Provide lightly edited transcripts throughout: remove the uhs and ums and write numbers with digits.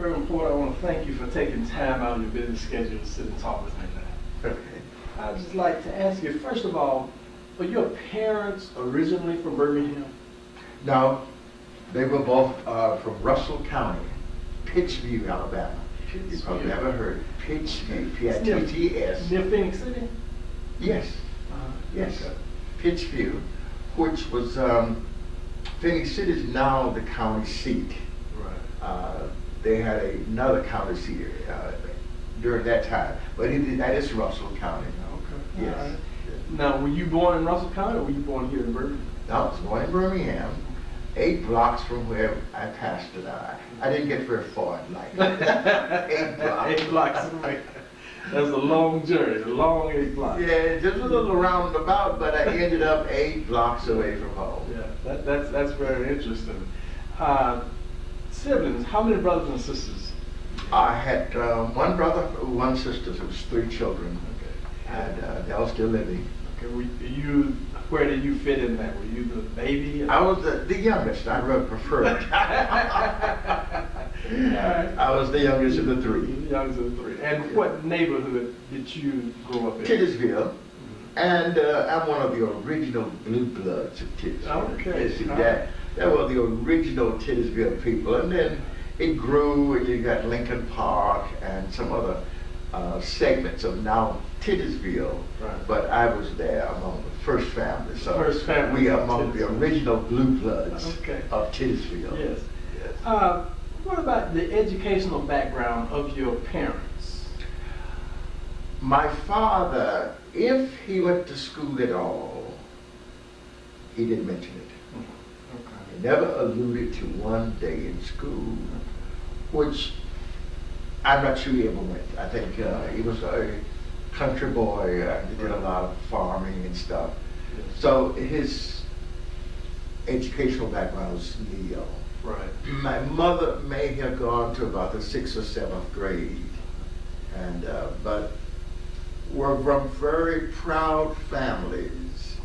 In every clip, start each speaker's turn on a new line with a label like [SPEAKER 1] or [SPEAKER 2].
[SPEAKER 1] very important. I want to thank you for taking time out of your busy schedule to sit and talk with me now.
[SPEAKER 2] Okay.
[SPEAKER 1] I'd just like to ask you, first of all, were your parents originally from Birmingham?
[SPEAKER 2] No, they were both from Russell County, Pittsview, Alabama. You've probably never heard it. Pittsview, P-I-T-T-S.
[SPEAKER 1] Near Phoenix City?
[SPEAKER 2] Yes, yes.
[SPEAKER 1] Okay.
[SPEAKER 2] Pittsview, which was, Phoenix City is now the county seat.
[SPEAKER 1] Right.
[SPEAKER 2] They had another county seat during that time, but that is Russell County.
[SPEAKER 1] Okay.
[SPEAKER 2] Yes.
[SPEAKER 1] All right. Now, were you born in Russell County or were you born here in Birmingham?
[SPEAKER 2] No, I was born in Birmingham, 8 blocks from where I pastored. I didn't get very far in life. 8 blocks.
[SPEAKER 1] 8 blocks away. That's a long journey, a long 8 blocks.
[SPEAKER 2] Yeah, just a little roundabout, but I ended up 8 blocks away from home.
[SPEAKER 1] Yeah, that's very interesting. Siblings, how many brothers and sisters?
[SPEAKER 2] I had 1 brother, 1 sister, so it was 3 children,
[SPEAKER 1] Okay.
[SPEAKER 2] and they're all still living.
[SPEAKER 1] Okay, where did you fit in that? Were you the baby?
[SPEAKER 2] I was the youngest. I really preferred. I was the youngest of the 3.
[SPEAKER 1] The youngest of the 3. And what neighborhood did you grow up in?
[SPEAKER 2] Titusville, and I'm one of the original blue bloods of Titusville.
[SPEAKER 1] Okay.
[SPEAKER 2] See, that were the original Titusville people, and then it grew, and you got Lincoln Park and some other segments of now Titusville.
[SPEAKER 1] Right.
[SPEAKER 2] But I was there among the first family. So
[SPEAKER 1] First family
[SPEAKER 2] we are
[SPEAKER 1] of
[SPEAKER 2] among the
[SPEAKER 1] Titusville.
[SPEAKER 2] original blue bloods
[SPEAKER 1] Okay.
[SPEAKER 2] of Titusville.
[SPEAKER 1] Yes.
[SPEAKER 2] Yes.
[SPEAKER 1] What about the educational background of your parents?
[SPEAKER 2] My father, if he went to school at all, he didn't mention it.
[SPEAKER 1] Okay.
[SPEAKER 2] He never alluded to one day in school, which I'm not sure he ever went. I think he was a country boy. He did a lot of farming and stuff.
[SPEAKER 1] Yes.
[SPEAKER 2] So his educational background was nil.
[SPEAKER 1] Right.
[SPEAKER 2] My mother may have gone to about the 6th or 7th grade, and but were from very proud families,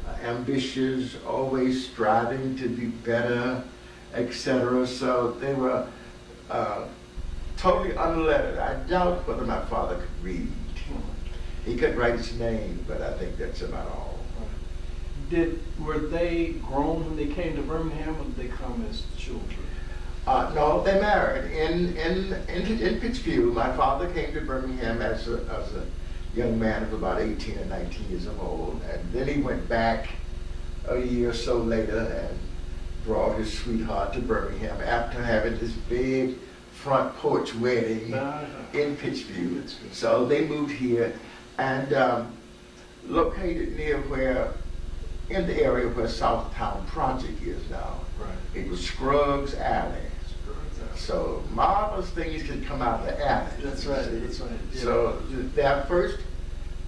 [SPEAKER 1] Right.
[SPEAKER 2] ambitious, always striving to be better, etc. So they were totally unlettered. I doubt whether my father could read. He couldn't write his name, but I think that's about all.
[SPEAKER 1] Were they grown when they came to Birmingham, or did they come as children?
[SPEAKER 2] No, they married in Pittsview. My father came to Birmingham as a young man of about 18 or 19 years old, and then he went back a year or so later and brought his sweetheart to Birmingham after having this big front porch wedding in Pittsview. So they moved here and located near in the area where Southtown Project is now.
[SPEAKER 1] Right.
[SPEAKER 2] It was Scruggs Alley. So marvelous things can come out of the alley.
[SPEAKER 1] That's right. That's right. Yeah.
[SPEAKER 2] So their first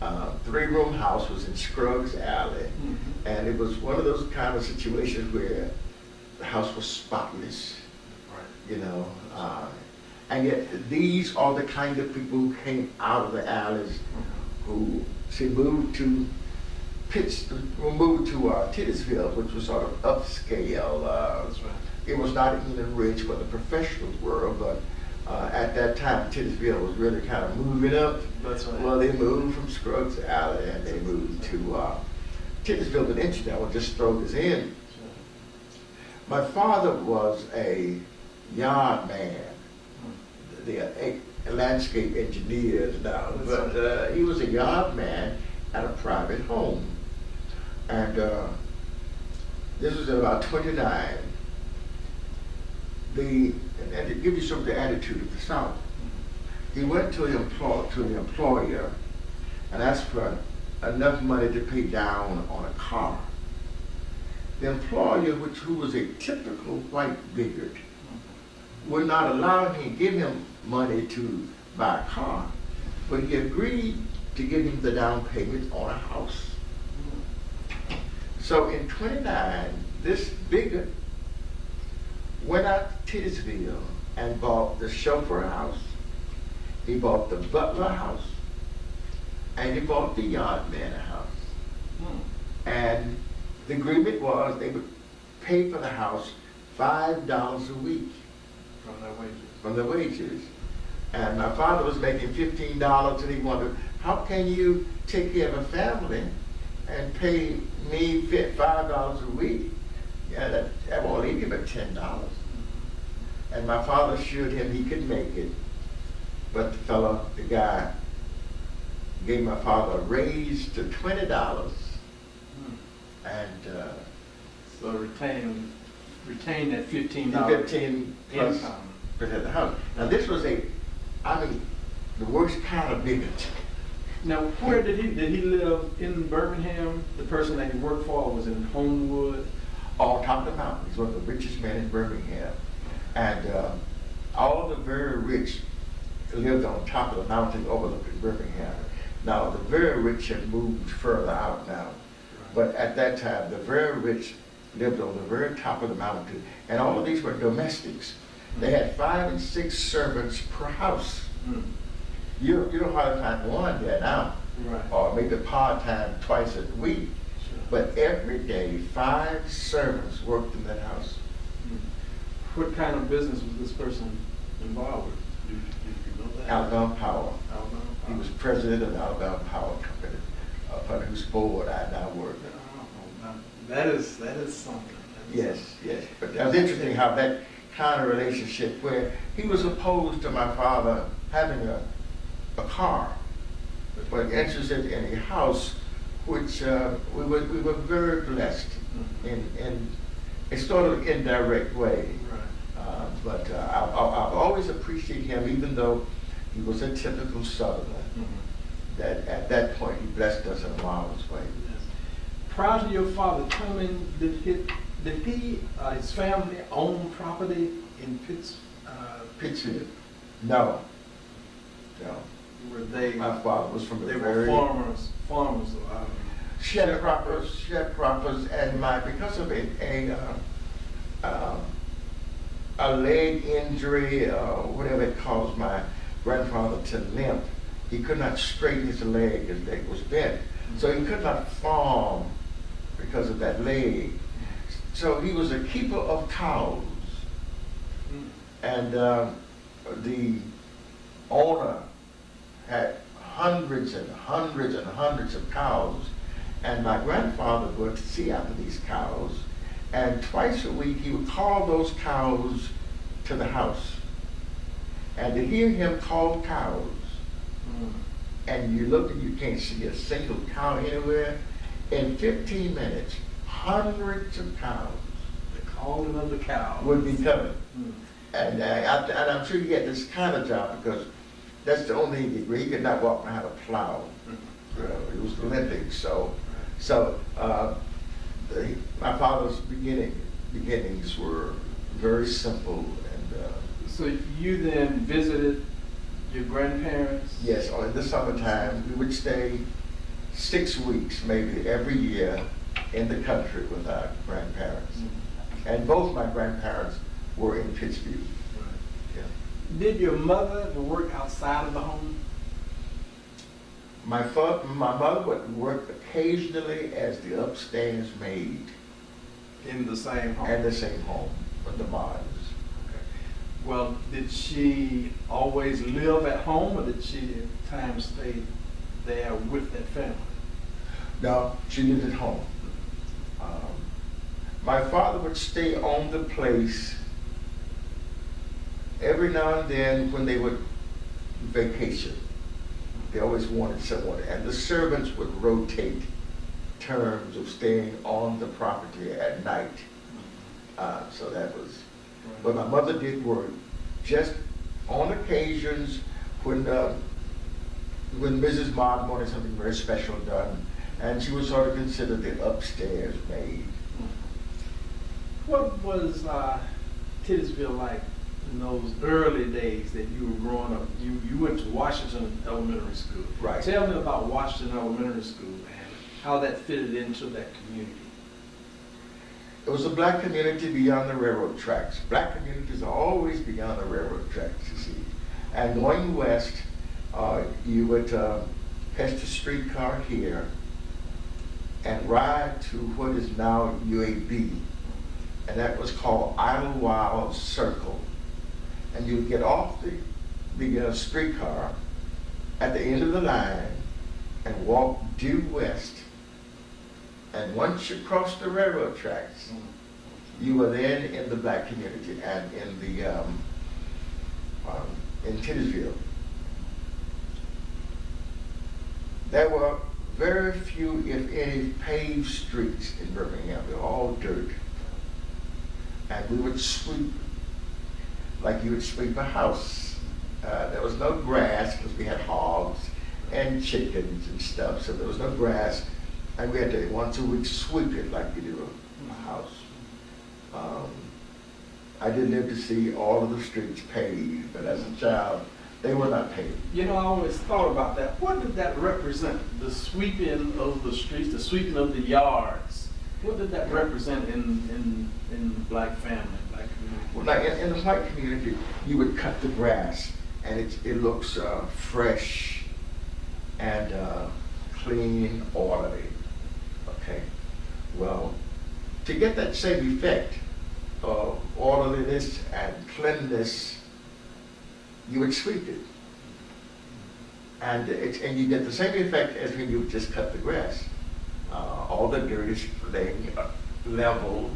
[SPEAKER 2] 3-room house was in Scruggs Alley,
[SPEAKER 1] Mm-hmm.
[SPEAKER 2] and it was one of those kind of situations where the house was spotless,
[SPEAKER 1] Right.
[SPEAKER 2] you know. And yet these are the kind of people who came out of the alleys, who moved to Titusville, which was sort of upscale.
[SPEAKER 1] That's right.
[SPEAKER 2] It was not even rich where the professionals were, but at that time, Titusville was really kind of moving up.
[SPEAKER 1] That's right.
[SPEAKER 2] Well, they moved from Scruggs Alley and they moved to Titusville. But interesting, I will just throw this in. My father was a yard man. They are landscape engineers now, but he was a yard man at a private home. And this was about 29. And to give you some of the attitude of the South, he went to the employer and asked for enough money to pay down on a car. The employer, who was a typical white bigot, would not allow him, give him money to buy a car, but he agreed to give him the down payment on a house. So in 29, this bigot went out to Titusville and bought the chauffeur house, he bought the butler house, and he bought the yard man house. And the agreement was they would pay for the house $5 a week.
[SPEAKER 1] From their wages.
[SPEAKER 2] From the wages. And my father was making $15, and he wondered, how can you take care of a family and pay me $5 a week? Yeah, that won't leave you but $10. And my father assured him he could make it. But the guy, gave my father a raise to $20. And
[SPEAKER 1] so retain that $15
[SPEAKER 2] $15 plus
[SPEAKER 1] income.
[SPEAKER 2] percent of the house. Now this was the worst kind of bigot.
[SPEAKER 1] Now, where did he live in Birmingham? The person that he worked for was in Homewood.
[SPEAKER 2] On top of the mountain. He's one of the richest men in Birmingham. And all the very rich lived on top of the mountain overlooking Birmingham. Now, the very rich have moved further out now. But at that time, the very rich lived on the very top of the mountain. And all of these were domestics. They had 5 and 6 servants per house. You don't hardly find one there now.
[SPEAKER 1] Right.
[SPEAKER 2] Or maybe part-time twice a week.
[SPEAKER 1] Sure.
[SPEAKER 2] But every day, 5 servants worked in that house.
[SPEAKER 1] What kind of business was this person involved with? Did you know that?
[SPEAKER 2] Alabama Power.
[SPEAKER 1] Alabama
[SPEAKER 2] He
[SPEAKER 1] Power.
[SPEAKER 2] was president of the Alabama Power Company, upon whose board I now work.
[SPEAKER 1] Oh, now, that is something.
[SPEAKER 2] Yes. But it was interesting how that kind of relationship, where he was opposed to my father having a car, but interested in a house, which we were very blessed in a sort of indirect way.
[SPEAKER 1] Right.
[SPEAKER 2] But I've always appreciated him, even though he was a typical Southerner. That at that point he blessed us in a marvelous way.
[SPEAKER 1] Yes. Prior to your father coming, did his family own property in
[SPEAKER 2] Pittsfield? No.
[SPEAKER 1] Were they?
[SPEAKER 2] My father was from the
[SPEAKER 1] They
[SPEAKER 2] very
[SPEAKER 1] were farmers.
[SPEAKER 2] sharecroppers, and because of a leg injury, whatever it caused my grandfather to limp, he could not straighten his leg was bent. So he could not farm because of that leg. So he was a keeper of cows. And the owner had hundreds and hundreds and hundreds of cows. And my grandfather would see after these cows. And twice a week he would call those cows to the house. And to hear him call cows, and you look and you can't see a single cow anywhere, in 15 minutes, hundreds of cows,
[SPEAKER 1] The calling of the cow,
[SPEAKER 2] would be coming. And I'm sure he had this kind of job because that's the only thing he did, where he could not walk around a plow. He was limping, so my father's beginnings were very simple. And
[SPEAKER 1] So you then visited your grandparents?
[SPEAKER 2] yes, in the summertime, we would stay 6 weeks, maybe every year, in the country with our grandparents. And both my grandparents were in Pittsfield.
[SPEAKER 1] Right.
[SPEAKER 2] Yeah.
[SPEAKER 1] Did your mother ever work outside of the home?
[SPEAKER 2] My mother would work occasionally as the upstairs maid
[SPEAKER 1] In the same home?
[SPEAKER 2] in the same home with the Martins.
[SPEAKER 1] Well, did she always live at home, or did she at times stay there with that family?
[SPEAKER 2] No, she lived at home. My father would stay on the place every now and then when they would vacation. They always wanted someone, and the servants would rotate terms of staying on the property at night. So that was. But my mother did work just on occasions when Mrs. Martin wanted something very special done, and she was sort of considered the upstairs maid.
[SPEAKER 1] What was Titusville like in those early days that you were growing up? You went to Washington Elementary School.
[SPEAKER 2] Right.
[SPEAKER 1] Tell me about Washington Elementary School and how that fitted into that community.
[SPEAKER 2] It was a black community beyond the railroad tracks. Black communities are always beyond the railroad tracks, you see. And going west, you would catch the streetcar here and ride to what is now UAB. And that was called Idlewild Circle. and you'd get off the streetcar at the end of the line and walk due west. And once you crossed the railroad tracks, you were then in the black community and in Titusville. There were very few, if any, paved streets in Birmingham. They were all dirt. And we would sweep like you would sweep a house. There was no grass because we had hogs and chickens and stuff, so there was no grass. And we had to once a week sweep it like you do a house. I didn't live to see all of the streets paved, but as a child, they were not paved.
[SPEAKER 1] You know, I always thought about that. What did that represent? The sweeping of the streets, the sweeping of the yards. What did that represent in the black family, black community?
[SPEAKER 2] Well, like in the white community, you would cut the grass, and it looks fresh and clean, orderly. Okay. Well, to get that same effect of orderliness and cleanliness, you would sweep it. And you get the same effect as when you just cut the grass. All the dirt is laying level.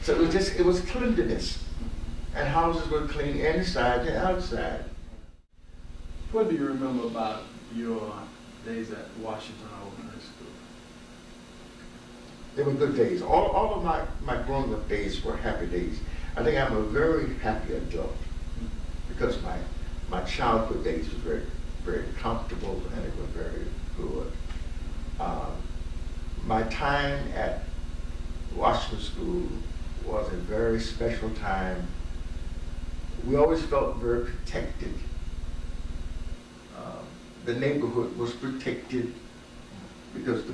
[SPEAKER 2] So it was cleanliness. And houses were clean inside and outside.
[SPEAKER 1] What do you remember about your days at Washington Elementary School?
[SPEAKER 2] They were good days. All of my growing up days were happy days. I think I'm a very happy adult because my childhood days were very, very comfortable and it was very good. My time at Washington School was a very special time. We always felt very protected. The neighborhood was protected because the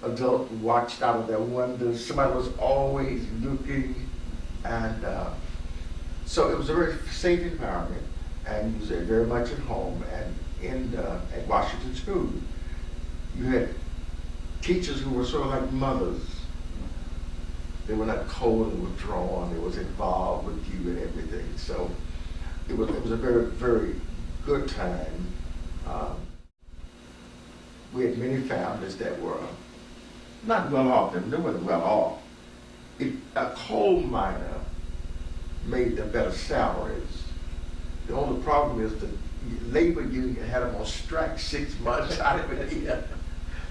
[SPEAKER 2] adults watched out of their windows. Somebody was always looking, and so it was a very safe environment, and you was very much at home. And at Washington School, you had teachers who were sort of like mothers. They were not cold and withdrawn. They was involved with you and everything. So it was a very, very good time. We had many families that were not well off, and they weren't well off. A coal miner made them better salaries. The only problem is the labor union had them on strike 6 months out of the year.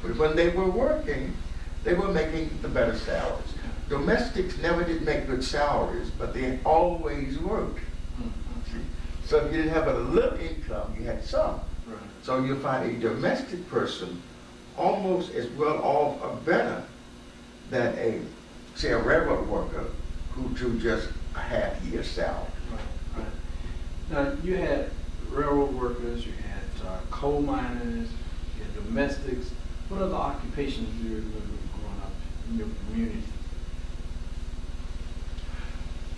[SPEAKER 2] But when they were working, they were making the better salaries. Domestics never did make good salaries, but they always worked. So if you didn't have a little income, you had some.
[SPEAKER 1] Right.
[SPEAKER 2] So you'll find a domestic person almost as well off or better than say a railroad worker who drew just a half-year salary.
[SPEAKER 1] Right, right. Now, you had railroad workers, you had coal miners, you had domestics. What other occupations did you remember growing up in your community?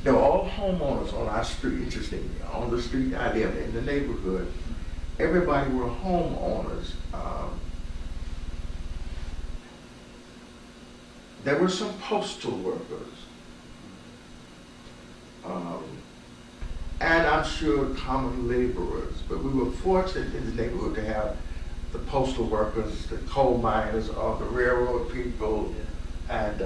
[SPEAKER 2] They were all homeowners on our street, interestingly. On the street I lived in the neighborhood, everybody were homeowners. There were some postal workers. And I'm sure common laborers, but we were fortunate in the neighborhood to have the postal workers, the coal miners, all the railroad people, and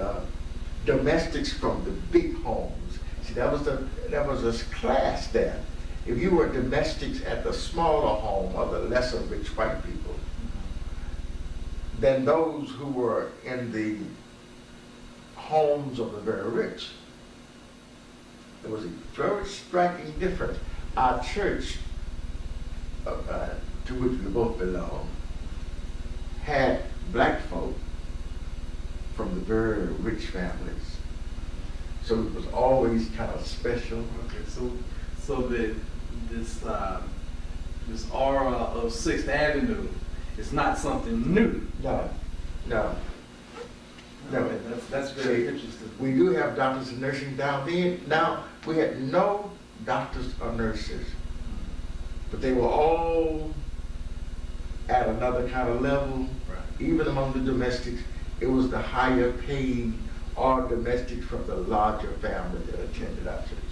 [SPEAKER 2] domestics from the big homes. See, that was a class there. If you were domestics at the smaller home of the lesser rich white people, then those who were in the homes of the very rich, there was a very striking difference. Our church, to which we both belong, had black folk from the very rich families. So it was always kind of special.
[SPEAKER 1] Okay, so this aura of 6th Avenue is not something new.
[SPEAKER 2] No.
[SPEAKER 1] Okay, that's very interesting.
[SPEAKER 2] We do have doctors and nursing down then. Now, we had no doctors or nurses, but they were all at another kind of level.
[SPEAKER 1] Right.
[SPEAKER 2] Even among the domestics, it was the higher paid or domestics from the larger family that attended our church.